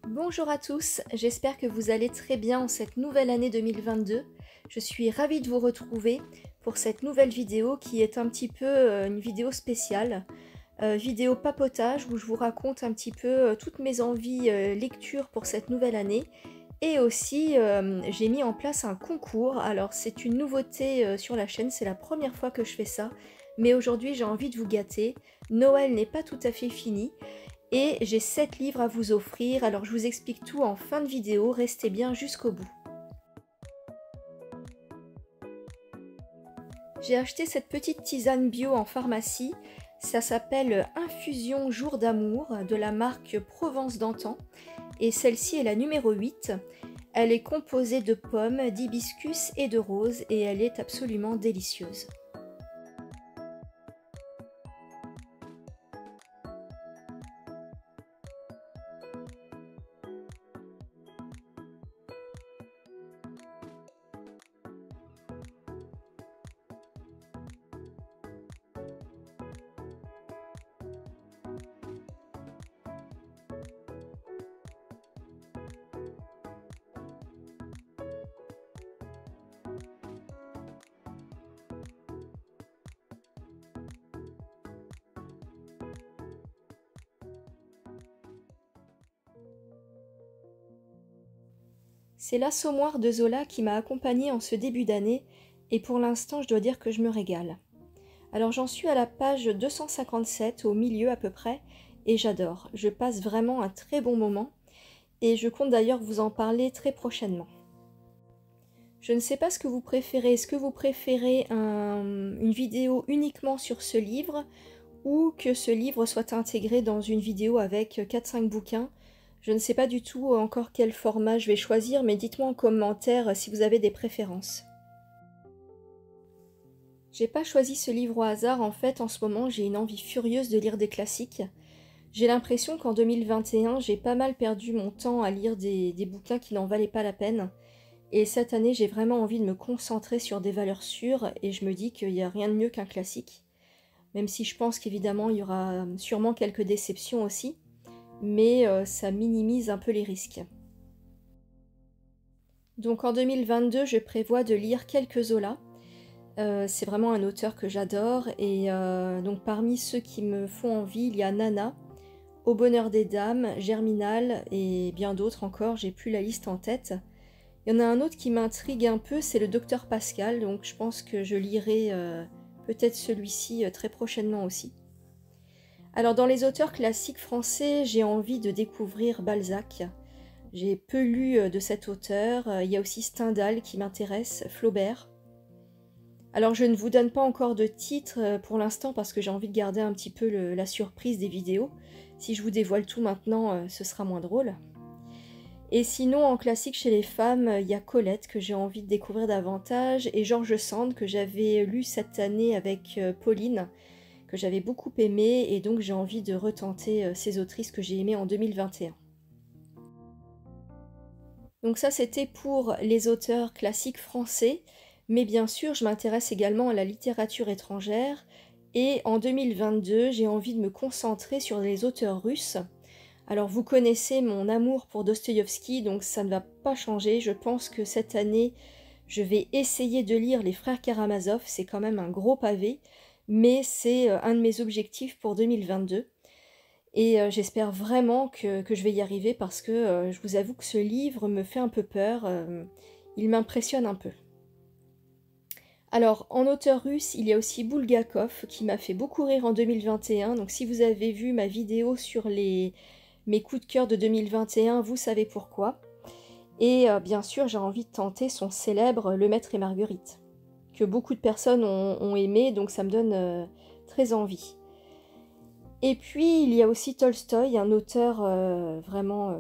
Bonjour à tous, j'espère que vous allez très bien en cette nouvelle année 2022. Je suis ravie de vous retrouver pour cette nouvelle vidéo qui est un petit peu une vidéo spéciale, vidéo papotage où je vous raconte un petit peu toutes mes envies lecture pour cette nouvelle année. Et aussi, j'ai mis en place un concours. Alors, c'est une nouveauté sur la chaîne, c'est la première fois que je fais ça. Mais aujourd'hui, j'ai envie de vous gâter. Noël n'est pas tout à fait fini. Et j'ai 7 livres à vous offrir, alors je vous explique tout en fin de vidéo, restez bien jusqu'au bout. J'ai acheté cette petite tisane bio en pharmacie, ça s'appelle Infusion Jour d'amour de la marque Provence d'antan, et celle-ci est la numéro 8. Elle est composée de pommes, d'hibiscus et de roses, et elle est absolument délicieuse. C'est l'Assommoir de Zola qui m'a accompagnée en ce début d'année, et pour l'instant je dois dire que je me régale. Alors j'en suis à la page 257, au milieu à peu près, et j'adore. Je passe vraiment un très bon moment, et je compte d'ailleurs vous en parler très prochainement. Je ne sais pas ce que vous préférez. Est-ce que vous préférez une vidéo uniquement sur ce livre, ou que ce livre soit intégré dans une vidéo avec 4-5 bouquins? Je ne sais pas du tout encore quel format je vais choisir, mais dites-moi en commentaire si vous avez des préférences. J'ai pas choisi ce livre au hasard, en fait en ce moment j'ai une envie furieuse de lire des classiques. J'ai l'impression qu'en 2021 j'ai pas mal perdu mon temps à lire des bouquins qui n'en valaient pas la peine. Et cette année j'ai vraiment envie de me concentrer sur des valeurs sûres et je me dis qu'il n'y a rien de mieux qu'un classique. Même si je pense qu'évidemment il y aura sûrement quelques déceptions aussi, mais ça minimise un peu les risques. Donc en 2022 je prévois de lire quelques Zola. C'est vraiment un auteur que j'adore et donc parmi ceux qui me font envie, il y a Nana, Au bonheur des dames, Germinal et bien d'autres encore, j'ai plus la liste en tête. Il y en a un autre qui m'intrigue un peu, c'est le Docteur Pascal, donc je pense que je lirai peut-être celui-ci très prochainement aussi. Alors dans les auteurs classiques français, j'ai envie de découvrir Balzac. J'ai peu lu de cet auteur, il y a aussi Stendhal qui m'intéresse, Flaubert. Alors je ne vous donne pas encore de titre pour l'instant parce que j'ai envie de garder un petit peu la surprise des vidéos. Si je vous dévoile tout maintenant, ce sera moins drôle. Et sinon, en classique chez les femmes, il y a Colette que j'ai envie de découvrir davantage et George Sand que j'avais lu cette année avec Pauline, que j'avais beaucoup aimé et donc j'ai envie de retenter ces autrices que j'ai aimées en 2021. Donc ça c'était pour les auteurs classiques français, mais bien sûr je m'intéresse également à la littérature étrangère et en 2022 j'ai envie de me concentrer sur les auteurs russes. Alors vous connaissez mon amour pour Dostoïevski, donc ça ne va pas changer. Je pense que cette année, je vais essayer de lire Les Frères Karamazov. C'est quand même un gros pavé, mais c'est un de mes objectifs pour 2022. Et j'espère vraiment que je vais y arriver parce que je vous avoue que ce livre me fait un peu peur. Il m'impressionne un peu. Alors, en auteur russe, il y a aussi Bulgakov qui m'a fait beaucoup rire en 2021. Donc si vous avez vu ma vidéo sur mes coups de cœur de 2021, vous savez pourquoi. Et bien sûr, j'ai envie de tenter son célèbre Le Maître et Marguerite, que beaucoup de personnes ont aimé, donc ça me donne très envie. Et puis, il y a aussi Tolstoï, un auteur vraiment...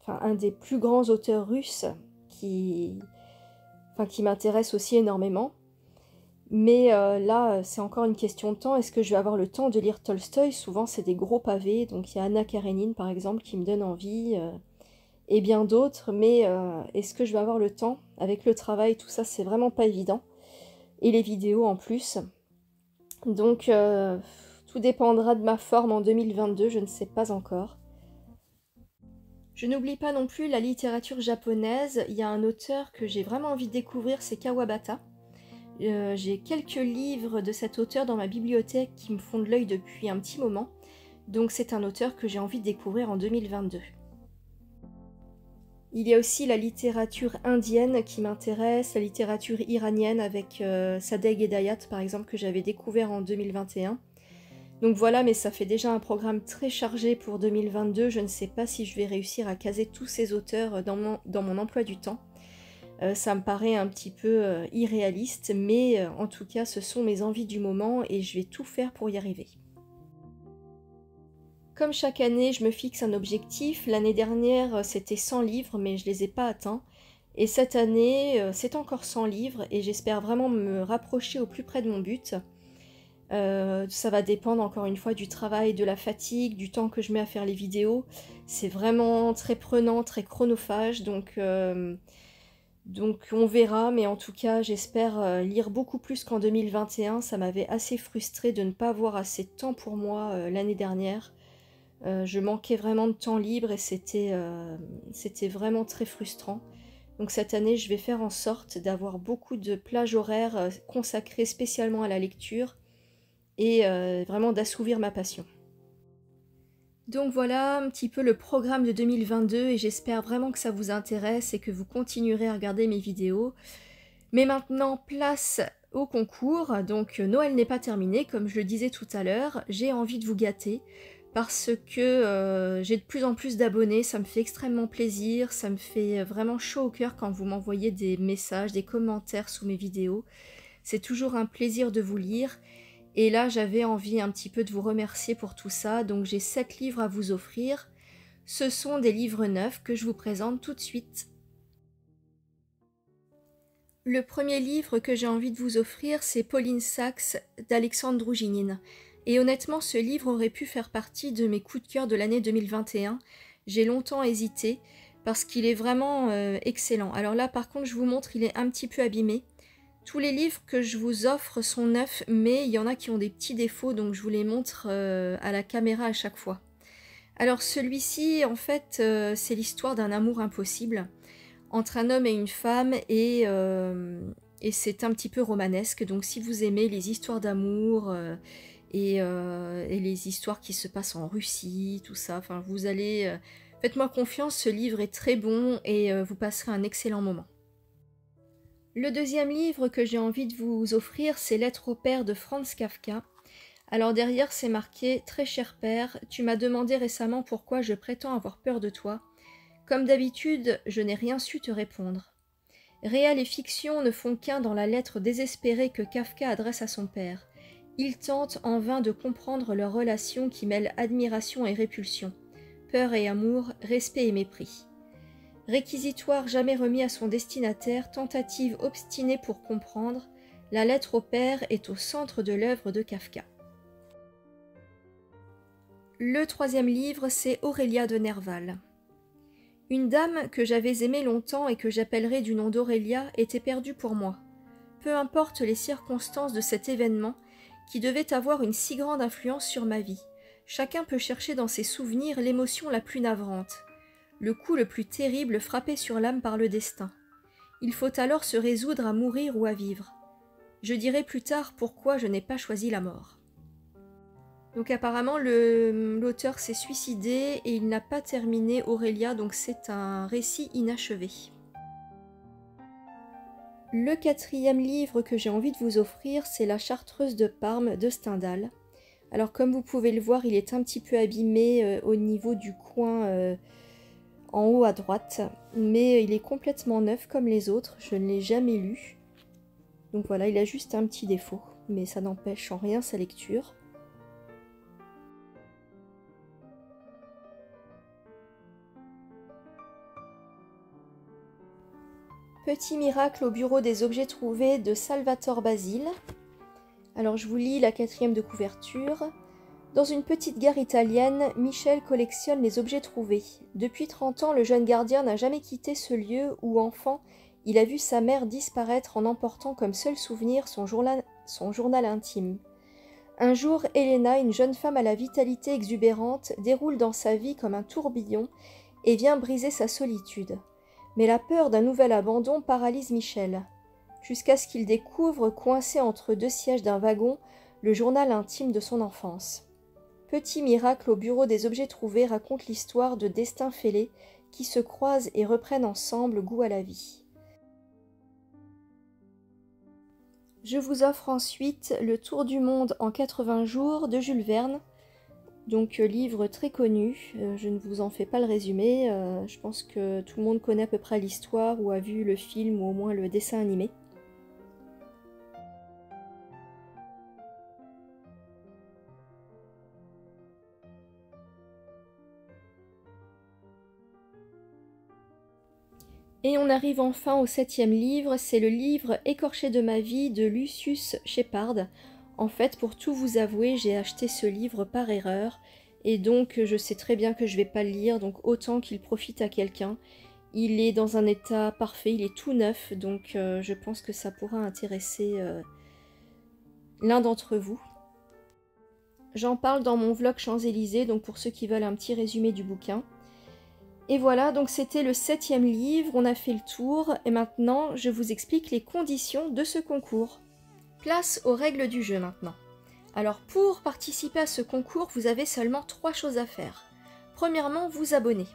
enfin, un des plus grands auteurs russes qui m'intéresse aussi énormément. Mais là, c'est encore une question de temps. Est-ce que je vais avoir le temps de lire Tolstoï? Souvent, c'est des gros pavés. Donc, il y a Anna Karénine, par exemple, qui me donne envie, et bien d'autres. Mais est-ce que je vais avoir le temps? Avec le travail, tout ça, c'est vraiment pas évident. Et les vidéos en plus. Donc, tout dépendra de ma forme en 2022, je ne sais pas encore. Je n'oublie pas non plus la littérature japonaise. Il y a un auteur que j'ai vraiment envie de découvrir, c'est Kawabata. J'ai quelques livres de cet auteur dans ma bibliothèque qui me font de l'œil depuis un petit moment. Donc c'est un auteur que j'ai envie de découvrir en 2022. Il y a aussi la littérature indienne qui m'intéresse, la littérature iranienne avec Sadegh Hedayat par exemple que j'avais découvert en 2021. Donc voilà, mais ça fait déjà un programme très chargé pour 2022. Je ne sais pas si je vais réussir à caser tous ces auteurs dans mon emploi du temps. Ça me paraît un petit peu irréaliste, mais en tout cas ce sont mes envies du moment et je vais tout faire pour y arriver. Comme chaque année, je me fixe un objectif. L'année dernière, c'était 100 livres, mais je ne les ai pas atteints. Et cette année, c'est encore 100 livres, et j'espère vraiment me rapprocher au plus près de mon but. Ça va dépendre encore une fois du travail, de la fatigue, du temps que je mets à faire les vidéos. C'est vraiment très prenant, très chronophage, donc on verra. Mais en tout cas, j'espère lire beaucoup plus qu'en 2021. Ça m'avait assez frustrée de ne pas avoir assez de temps pour moi l'année dernière. Je manquais vraiment de temps libre et c'était vraiment très frustrant. Donc cette année, je vais faire en sorte d'avoir beaucoup de plages horaires consacrées spécialement à la lecture et vraiment d'assouvir ma passion. Donc voilà un petit peu le programme de 2022 et j'espère vraiment que ça vous intéresse et que vous continuerez à regarder mes vidéos. Mais maintenant, place au concours. Donc Noël n'est pas terminé, comme je le disais tout à l'heure. J'ai envie de vous gâter parce que j'ai de plus en plus d'abonnés, ça me fait extrêmement plaisir, ça me fait vraiment chaud au cœur quand vous m'envoyez des messages, des commentaires sous mes vidéos. C'est toujours un plaisir de vous lire. Et là, j'avais envie un petit peu de vous remercier pour tout ça. Donc j'ai 7 livres à vous offrir. Ce sont des livres neufs que je vous présente tout de suite. Le premier livre que j'ai envie de vous offrir, c'est Pauline Sachs d'Alexandre Drouginine. Et honnêtement, ce livre aurait pu faire partie de mes coups de cœur de l'année 2021. J'ai longtemps hésité parce qu'il est vraiment excellent. Alors là, par contre, je vous montre, il est un petit peu abîmé. Tous les livres que je vous offre sont neufs, mais il y en a qui ont des petits défauts, donc je vous les montre à la caméra à chaque fois. Alors celui-ci, en fait, c'est l'histoire d'un amour impossible entre un homme et une femme, et c'est un petit peu romanesque. Donc si vous aimez les histoires d'amour et les histoires qui se passent en Russie, tout ça, enfin vous allez... faites-moi confiance, ce livre est très bon et vous passerez un excellent moment. Le deuxième livre que j'ai envie de vous offrir, c'est Lettre au père de Franz Kafka. Alors derrière c'est marqué « Très cher père, tu m'as demandé récemment pourquoi je prétends avoir peur de toi. Comme d'habitude, je n'ai rien su te répondre. Réel et fiction ne font qu'un dans la lettre désespérée que Kafka adresse à son père. Il tente en vain de comprendre leur relation qui mêle admiration et répulsion, peur et amour, respect et mépris. Réquisitoire jamais remis à son destinataire, tentative obstinée pour comprendre, la lettre au père est au centre de l'œuvre de Kafka. Le troisième livre, c'est Aurélia de Nerval. Une dame que j'avais aimée longtemps et que j'appellerai du nom d'Aurélia était perdue pour moi. Peu importe les circonstances de cet événement qui devait avoir une si grande influence sur ma vie. Chacun peut chercher dans ses souvenirs l'émotion la plus navrante. Le coup le plus terrible frappé sur l'âme par le destin. Il faut alors se résoudre à mourir ou à vivre. Je dirai plus tard pourquoi je n'ai pas choisi la mort. Donc apparemment l'auteur s'est suicidé et il n'a pas terminé Aurélia, donc c'est un récit inachevé. Le quatrième livre que j'ai envie de vous offrir, c'est La Chartreuse de Parme de Stendhal. Alors comme vous pouvez le voir, il est un petit peu abîmé au niveau du coin en haut à droite, mais il est complètement neuf comme les autres, je ne l'ai jamais lu. Donc voilà, il a juste un petit défaut, mais ça n'empêche en rien sa lecture. Petit miracle au bureau des objets trouvés de Salvatore Basile. Alors je vous lis la 4e de couverture. Dans une petite gare italienne, Michel collectionne les objets trouvés. Depuis 30 ans, le jeune gardien n'a jamais quitté ce lieu où, enfant, il a vu sa mère disparaître en emportant comme seul souvenir son journal intime. Un jour, Elena, une jeune femme à la vitalité exubérante, déroule dans sa vie comme un tourbillon et vient briser sa solitude. Mais la peur d'un nouvel abandon paralyse Michel, jusqu'à ce qu'il découvre, coincé entre deux sièges d'un wagon, le journal intime de son enfance. Petit miracle au bureau des objets trouvés raconte l'histoire de destins fêlés qui se croisent et reprennent ensemble goût à la vie. Je vous offre ensuite Le Tour du monde en 80 jours de Jules Verne, donc livre très connu, je ne vous en fais pas le résumé, je pense que tout le monde connaît à peu près l'histoire ou a vu le film ou au moins le dessin animé. Et on arrive enfin au 7e livre, c'est le livre Écorché de ma vie de Lucius Shepard. En fait, pour tout vous avouer, j'ai acheté ce livre par erreur, et donc je sais très bien que je vais pas le lire, donc autant qu'il profite à quelqu'un. Il est dans un état parfait, il est tout neuf, donc je pense que ça pourra intéresser l'un d'entre vous. J'en parle dans mon vlog Champs-Élysées, donc pour ceux qui veulent un petit résumé du bouquin. Et voilà, donc c'était le 7e livre, on a fait le tour, et maintenant je vous explique les conditions de ce concours. Place aux règles du jeu maintenant. Alors pour participer à ce concours, vous avez seulement 3 choses à faire. Premièrement, vous abonner.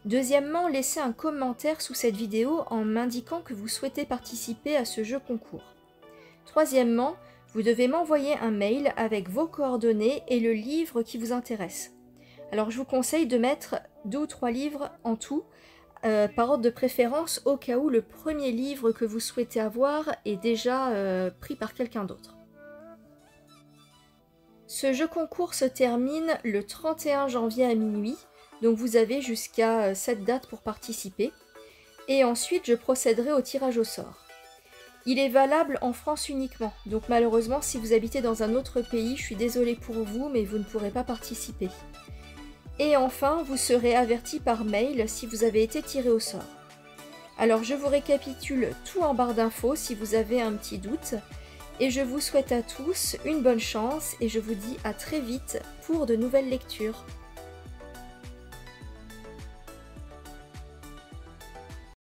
Deuxièmement, laisser un commentaire sous cette vidéo en m'indiquant que vous souhaitez participer à ce jeu concours. Troisièmement, vous devez m'envoyer un mail avec vos coordonnées et le livre qui vous intéresse. Alors je vous conseille de mettre 2 ou 3 livres en tout, par ordre de préférence au cas où le premier livre que vous souhaitez avoir est déjà pris par quelqu'un d'autre. Ce jeu concours se termine le 31 janvier à minuit, donc vous avez jusqu'à cette date pour participer. Et ensuite je procéderai au tirage au sort. Il est valable en France uniquement, donc malheureusement si vous habitez dans un autre pays, je suis désolée pour vous, mais vous ne pourrez pas participer. Et enfin, vous serez averti par mail si vous avez été tiré au sort. Alors je vous récapitule tout en barre d'infos si vous avez un petit doute. Et je vous souhaite à tous une bonne chance et je vous dis à très vite pour de nouvelles lectures.